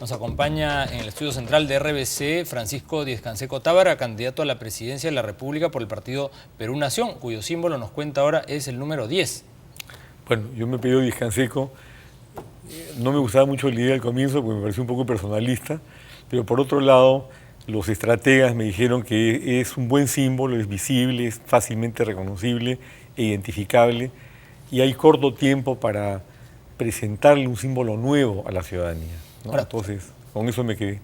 Nos acompaña en el estudio central de RBC Francisco Díez-Canseco Tábara, candidato a la presidencia de la República por el partido Perú Nación, cuyo símbolo, nos cuenta ahora, es el número 10. Bueno, yo me pedí Díez-Canseco. No me gustaba mucho la idea al comienzo porque me pareció un poco personalista, pero por otro lado, los estrategas me dijeron que es un buen símbolo, es visible, es fácilmente reconocible e identificable, y hay corto tiempo para presentarle un símbolo nuevo a la ciudadanía, ¿no? Ahora, entonces, con eso me quedé.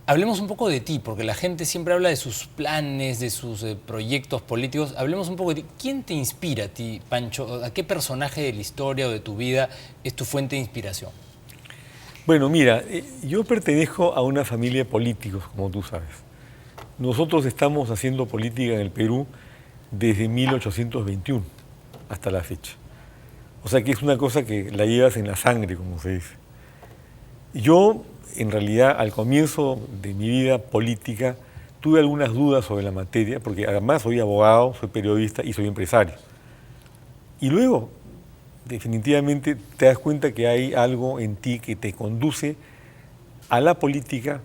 Hablemos un poco de ti, porque la gente siempre habla de sus planes, de sus proyectos políticos. Hablemos un poco de ti. ¿Quién te inspira a ti, Pancho? ¿A qué personaje de la historia o de tu vida es tu fuente de inspiración? Bueno, mira, yo pertenezco a una familia de políticos, como tú sabes. Nosotros estamos haciendo política en el Perú desde 1821 hasta la fecha. O sea que es una cosa que la llevas en la sangre, como se dice. Yo, en realidad, al comienzo de mi vida política, tuve algunas dudas sobre la materia, porque además soy abogado, soy periodista y soy empresario. Y luego, definitivamente, te das cuenta que hay algo en ti que te conduce a la política,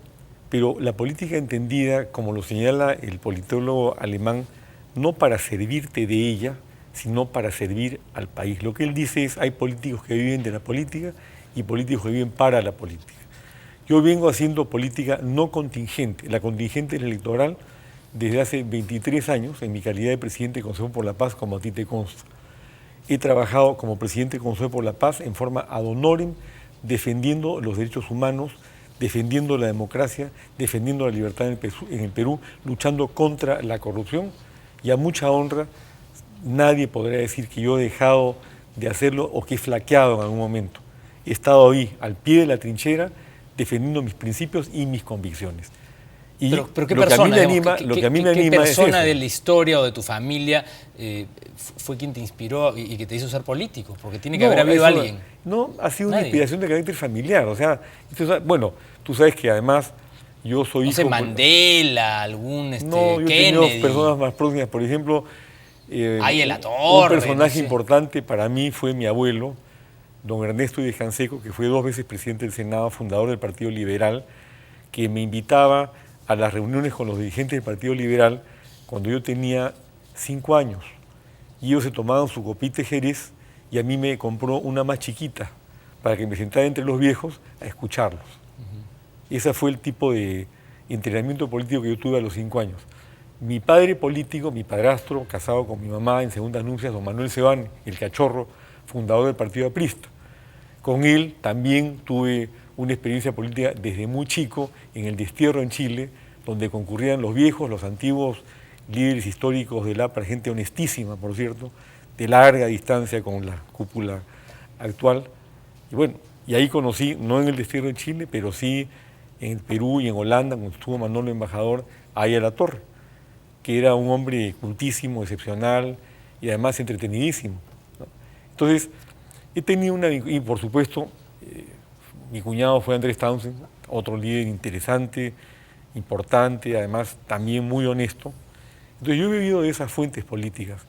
pero la política entendida, como lo señala el politólogo alemán, no para servirte de ella, sino para servir al país. Lo que él dice es, hay políticos que viven de la política y políticos que viven para la política. Yo vengo haciendo política no contingente. La contingente es la electoral desde hace 23 años, en mi calidad de presidente del Consejo por la Paz, como a ti te consta. He trabajado como presidente del Consejo por la Paz en forma ad honorem, defendiendo los derechos humanos, defendiendo la democracia, defendiendo la libertad en el Perú, luchando contra la corrupción, y a mucha honra nadie podrá decir que yo he dejado de hacerlo o que he flaqueado en algún momento. He estado ahí, al pie de la trinchera, defendiendo mis principios y mis convicciones. Y pero ¿qué persona, ¿qué persona de la historia o de tu familia fue quien te inspiró y que te hizo ser político? Porque tiene que haber habido alguien. No, ha sido una inspiración de carácter familiar. O sea, bueno, tú sabes que además yo soy hijo... No sé, Mandela, algún No, yo he Kennedy. tenido personas más próximas. Por ejemplo, La Torre, un personaje no sé. importante para mí fue mi abuelo, don Ernesto Díez-Canseco, que fue 2 veces presidente del Senado, fundador del Partido Liberal, que me invitaba a las reuniones con los dirigentes del Partido Liberal cuando yo tenía 5 años. Y ellos se tomaban su copita de Jerez y a mí me compró una más chiquita para que me sentara entre los viejos a escucharlos. Ese fue el tipo de entrenamiento político que yo tuve a los 5 años. Mi padre político, mi padrastro, casado con mi mamá en segundas nupcias, don Manuel Sebane, el Cachorro, fundador del Partido Aprista. Con él también tuve una experiencia política desde muy chico en el destierro en Chile, donde concurrían los viejos, los antiguos líderes históricos del APRA, gente honestísima, por cierto, de larga distancia con la cúpula actual. Y bueno, y ahí conocí, no en el destierro en Chile, pero sí en el Perú y en Holanda, cuando estuvo Manolo embajador, a La Torre, que era un hombre cultísimo, excepcional y además entretenidísimo, ¿no? Entonces, he tenido y por supuesto, mi cuñado fue Andrés Townsend, otro líder interesante, importante, además también muy honesto. Entonces yo he vivido de esas fuentes políticas.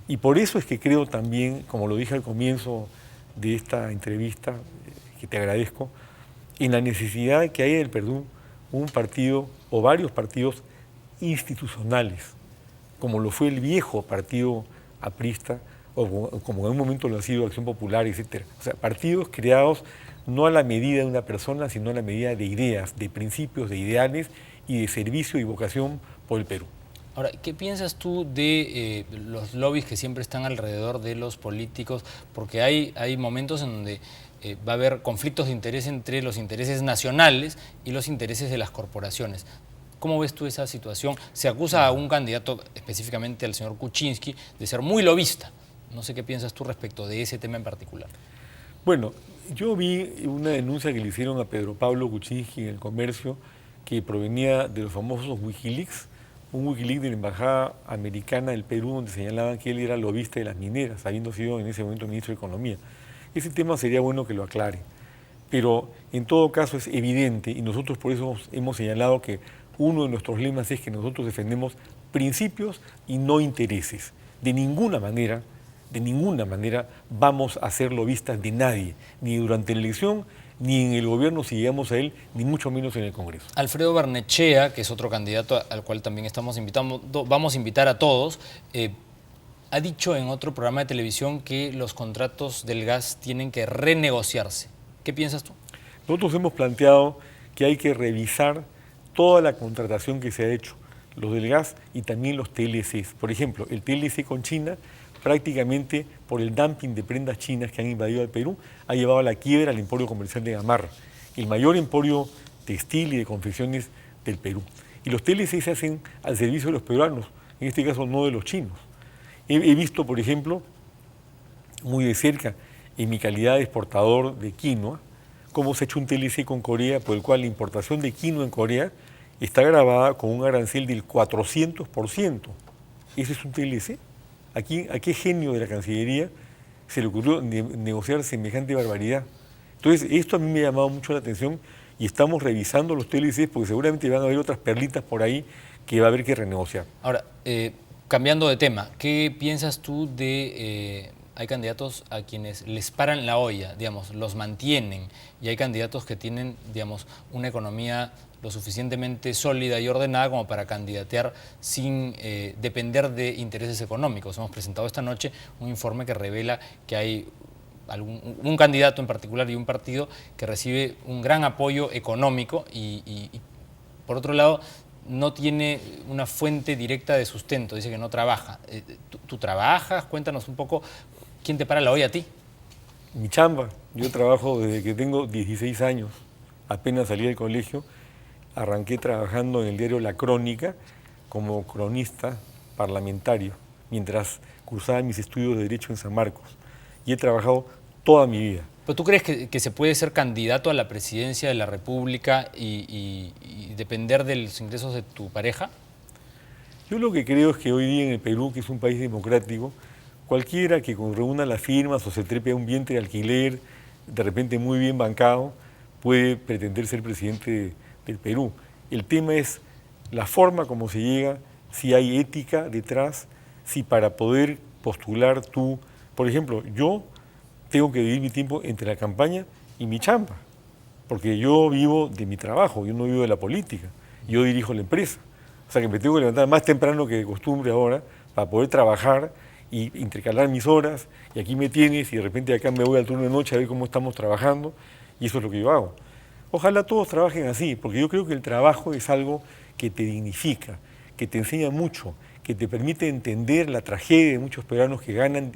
Y por eso es que creo también, como lo dije al comienzo de esta entrevista, que te agradezco, en la necesidad de que haya en el Perú un partido o varios partidos institucionales, como lo fue el viejo partido aprista, o como en un momento lo ha sido Acción Popular, etc. O sea, partidos creados no a la medida de una persona, sino a la medida de ideas, de principios, de ideales y de servicio y vocación por el Perú. Ahora, ¿qué piensas tú de los lobbies que siempre están alrededor de los políticos? Porque hay momentos en donde va a haber conflictos de interés entre los intereses nacionales y los intereses de las corporaciones. ¿Cómo ves tú esa situación? Se acusa a un candidato, específicamente al señor Kuczynski, de ser muy lobista. No sé qué piensas tú respecto de ese tema en particular. Bueno, yo vi una denuncia que le hicieron a Pedro Pablo Kuczynski en El Comercio, que provenía de los famosos Wikileaks, un Wikileaks de la Embajada Americana del Perú, donde señalaban que él era lobista de las mineras, habiendo sido en ese momento ministro de Economía. Ese tema sería bueno que lo aclare, pero en todo caso es evidente, y nosotros por eso hemos señalado que uno de nuestros lemas es que nosotros defendemos principios y no intereses. De ninguna manera vamos a ser lobistas de nadie, ni durante la elección, ni en el gobierno si llegamos a él, ni mucho menos en el Congreso. Alfredo Barnechea, que es otro candidato al cual también estamos invitando, vamos a invitar a todos, ha dicho en otro programa de televisión que los contratos del gas tienen que renegociarse. ¿Qué piensas tú? Nosotros hemos planteado que hay que revisar toda la contratación que se ha hecho, los del gas y también los TLCs. Por ejemplo, el TLC con China, prácticamente por el dumping de prendas chinas que han invadido al Perú, ha llevado a la quiebra al emporio comercial de Gamarra, el mayor emporio textil y de confecciones del Perú. Y los TLC se hacen al servicio de los peruanos, en este caso no de los chinos. He visto, por ejemplo, muy de cerca, en mi calidad de exportador de quinoa, cómo se ha hecho un TLC con Corea, por el cual la importación de quinoa en Corea está grabada con un arancel del 400%. ¿Ese es un TLC? ¿A qué genio de la Cancillería se le ocurrió negociar semejante barbaridad? Entonces, esto a mí me ha llamado mucho la atención y estamos revisando los TLCs porque seguramente van a haber otras perlitas por ahí que va a haber que renegociar. Ahora, cambiando de tema, ¿qué piensas tú de... hay candidatos a quienes les paran la olla, digamos, los mantienen, y hay candidatos que tienen, digamos, una economía lo suficientemente sólida y ordenada como para candidatear sin depender de intereses económicos? Hemos presentado esta noche un informe que revela que hay un candidato en particular y un partido que recibe un gran apoyo económico y por otro lado, no tiene una fuente directa de sustento, dice que no trabaja. ¿Tú trabajas? Cuéntanos un poco, ¿quién te para la olla a ti? Mi chamba, yo trabajo desde que tengo 16 años, apenas salí del colegio, arranqué trabajando en el diario La Crónica como cronista parlamentario, mientras cursaba mis estudios de Derecho en San Marcos, y he trabajado toda mi vida. ¿Pero tú crees que se puede ser candidato a la presidencia de la República y depender de los ingresos de tu pareja? Yo lo que creo es que hoy día en el Perú, que es un país democrático, cualquiera que reúna las firmas o se trepe a un vientre de alquiler, de repente muy bien bancado, puede pretender ser presidente del Perú. El tema es la forma como se llega, si hay ética detrás, si para poder postular tú, por ejemplo, yo tengo que dividir mi tiempo entre la campaña y mi chamba, porque yo vivo de mi trabajo, yo no vivo de la política, yo dirijo la empresa. O sea que me tengo que levantar más temprano que de costumbre ahora para poder trabajar y intercalar mis horas, y aquí me tienes y de repente acá me voy al turno de noche a ver cómo estamos trabajando, y eso es lo que yo hago. Ojalá todos trabajen así, porque yo creo que el trabajo es algo que te dignifica, que te enseña mucho, que te permite entender la tragedia de muchos peruanos que ganan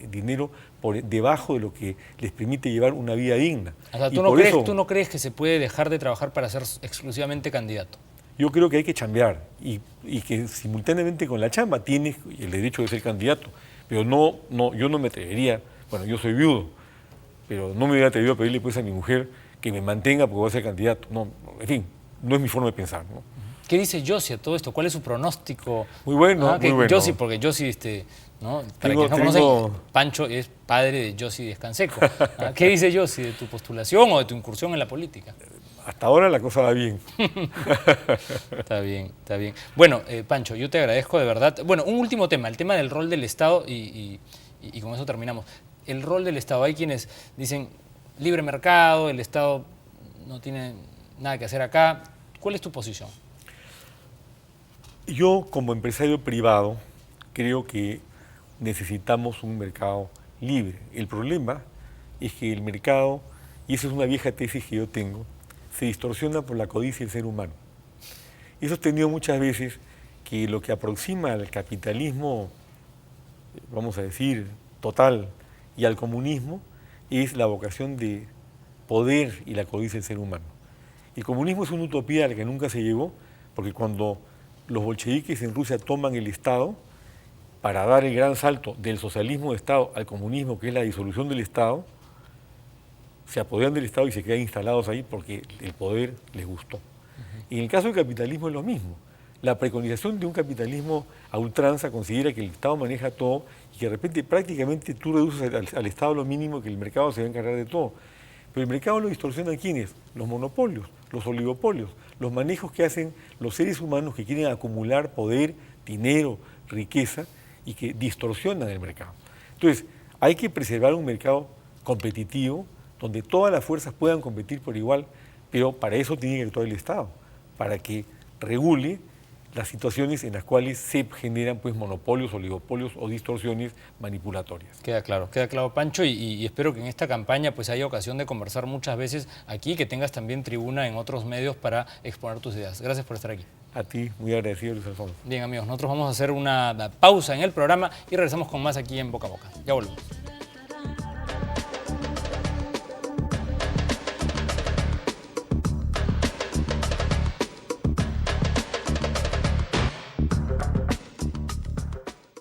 dinero por debajo de lo que les permite llevar una vida digna. O sea, ¿tú no crees que se puede dejar de trabajar para ser exclusivamente candidato? Yo creo que hay que chambear y que simultáneamente con la chamba tienes el derecho de ser candidato, pero yo no me atrevería, bueno, yo soy viudo, pero no me hubiera atrevido a pedirle pues a mi mujer que me mantenga porque voy a ser candidato. No, en fin, no es mi forma de pensar, ¿no? ¿Qué dice Yossi a todo esto? ¿Cuál es su pronóstico? Muy bueno, muy bueno. Yossi, porque Yossi, ¿no? Para quienes no conocen, Pancho es padre de Yossi Díez Canseco. ¿Qué dice Yossi de tu postulación o de tu incursión en la política? Hasta ahora la cosa va bien. Está bien, está bien. Bueno, Pancho, yo te agradezco de verdad. Bueno, un último tema, el tema del rol del Estado y con eso terminamos. El rol del Estado, hay quienes dicen libre mercado, el Estado no tiene nada que hacer acá. ¿Cuál es tu posición? Yo, como empresario privado, creo que necesitamos un mercado libre. El problema es que el mercado, y esa es una vieja tesis que yo tengo, se distorsiona por la codicia del ser humano. He sostenido muchas veces que lo que aproxima al capitalismo, vamos a decir, total, y al comunismo, es la vocación de poder y la codicia del ser humano. El comunismo es una utopía a la que nunca se llegó, porque cuando los bolcheviques en Rusia toman el Estado, para dar el gran salto del socialismo de Estado al comunismo, que es la disolución del Estado, se apoderan del Estado y se quedan instalados ahí porque el poder les gustó. Y en el caso del capitalismo es lo mismo. La preconización de un capitalismo a ultranza considera que el Estado maneja todo y que de repente prácticamente tú reduces al Estado lo mínimo y que el mercado se va a encargar de todo. Pero el mercado lo distorsionan ¿quiénes? Los monopolios, los oligopolios, los manejos que hacen los seres humanos que quieren acumular poder, dinero, riqueza y que distorsionan el mercado. Entonces, hay que preservar un mercado competitivo donde todas las fuerzas puedan competir por igual, pero para eso tiene que actuar el Estado, para que regule las situaciones en las cuales se generan pues monopolios, oligopolios o distorsiones manipulatorias. Queda claro, Pancho, y espero que en esta campaña pues haya ocasión de conversar muchas veces aquí, que tengas también tribuna en otros medios para exponer tus ideas. Gracias por estar aquí. A ti, muy agradecido, Luis Alfonso. Bien, amigos, nosotros vamos a hacer una pausa en el programa y regresamos con más aquí en Boca a Boca. Ya volvemos.